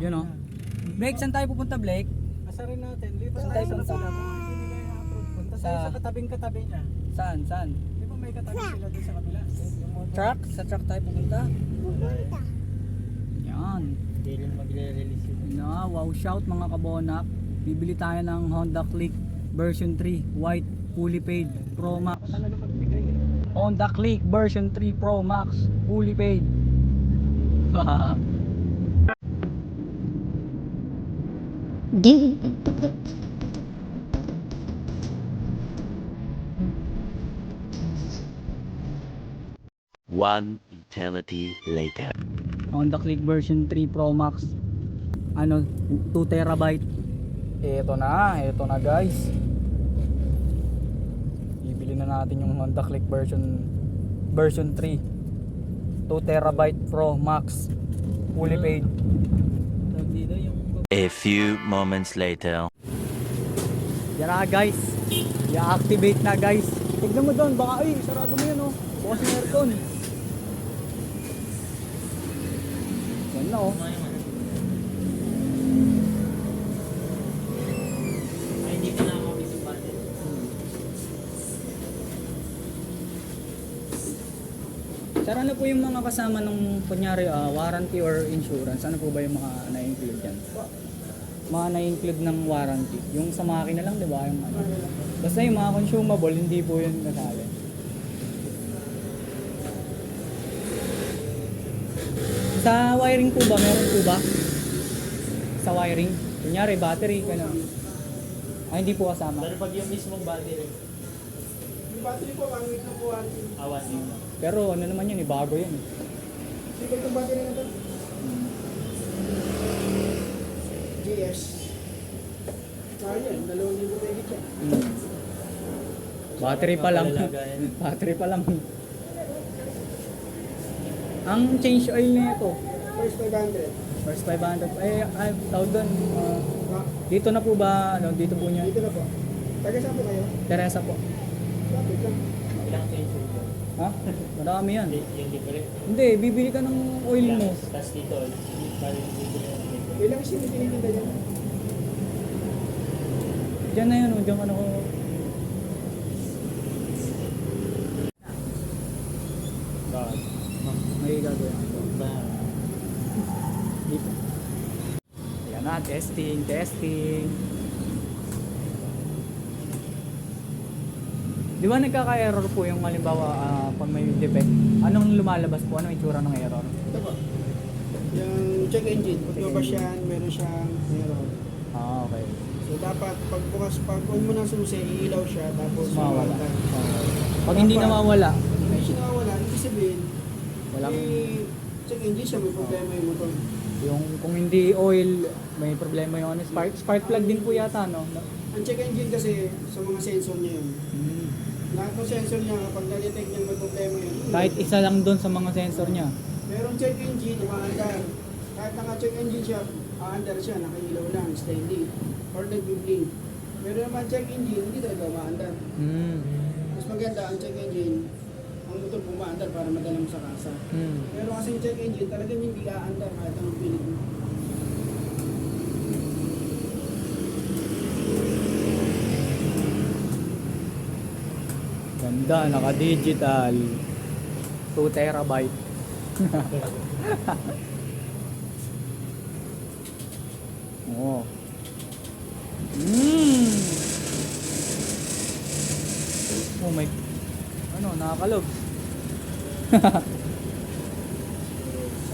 Yun o. Blake, saan tayo pupunta, Blake? Asarin natin. Lipas Saan tayo tayo sa punta? Punta tayo sa katabing-katabi niya. Saan? Di ba may katabi sila doon sa kabila? Yung motor. Truck? Sa truck tayo pupunta? Yan. Hindi rin magre-release yun. Na, wow, shout mga kabonak. Bibili tayo ng Honda Click version 3, white, fully paid, Pro Max. Honda Click version 3 Pro Max, fully paid. One eternity later. Honda Click version 3 Pro Max. Ano, 2 terabyte. Ito na guys. Bibili na natin yung Honda Click version 3. 2 terabyte Pro Max, fully paid. A few moments later. Yan na guys. I-activate na guys. Tignan mo doon, baka ay sarado mo yan oh. Bukas yung aircon. Yan na oh. Sir, ano po yung mga kasama nung kunyari warranty or insurance? Ano po ba yung mga na-include yan? Mga na-include ng warranty. Yung sa makina lang, di ba? Yung ano. Basta yung mga consumable, hindi po yun kasali. Sa wiring po ba? Meron po ba? Sa wiring? Kunyari, battery, gano'n. Ay, hindi po kasama. Pero pag yung mismong battery. Yung battery po, ang week na po. Awan din. Pero ano naman yun, bago yun. Hindi ba itong battery na ito? GS. Yan, 2,000 pegit yan. Battery pa lang. Battery pa lang. Ang change oil na ito, First 500. first 500. Ay tawag doon. Dito na po ba, ano, dito po niya? Dito na po. Taga saan po kayo? Teresa po. Lapit lang. Ilang change oil? Ha? Marami yan. Yung different. Hindi, bibili ka ng oil mo. Tapos dito, parang dito na yung Ilang isin yung tinitinda dyan? Diyan na yun, oh. Diyan ka na ko. May gagawin ako. Dito. Yan na, testing. Di ba nagkaka-error po yung halimbawa pag may defect? Anong lumalabas po? Anong itsura ng error? Ito po. Yung check engine. Pag lumabas yan, meron siyang error. Okay. So dapat pag on mo ng susi, iilaw siya tapos Mawala. mawala. Pag hindi nawawala, Hindi siya nawawala, ibig sabihin, walang check engine siya, may problema yung motor. yung kung hindi oil, may problema yung ano, spark plug din po yata, no? Ang check engine kasi sa mga sensor niya yun. Hmm. Lahat ng sensor niya, kapag na-detect niya may problema yun. Kahit isa lang doon sa mga sensor niya. Merong check engine, umaandar. Kahit naka-check engine siya, aandar siya, nakailaw lang, steady. Or nag-blink. Pero naman check engine, hindi talaga umaandar. Hmm. Mas maganda ang check engine, ang motor umaandar para madala mo sa kasa. Hmm. Pero kasi yung check engine, talagang hindi aandar kahit anong pilit mo. Ganda, naka-digital. 2 terabyte. Oh. Oh my. Ano, nakakalog. So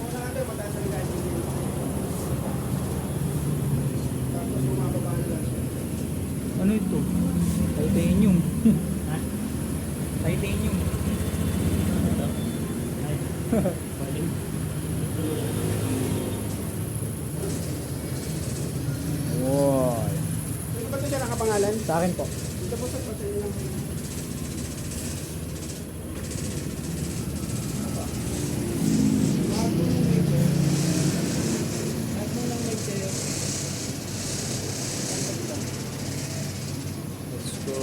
umaandar, mataas ang gas engine. Tapos bumababa na lang siya. Ano ito? Titanium. Titanium. Wow. Ito ba ito siya nakapangalan? Sa akin po. Ito po sa pasay lang. Let's go.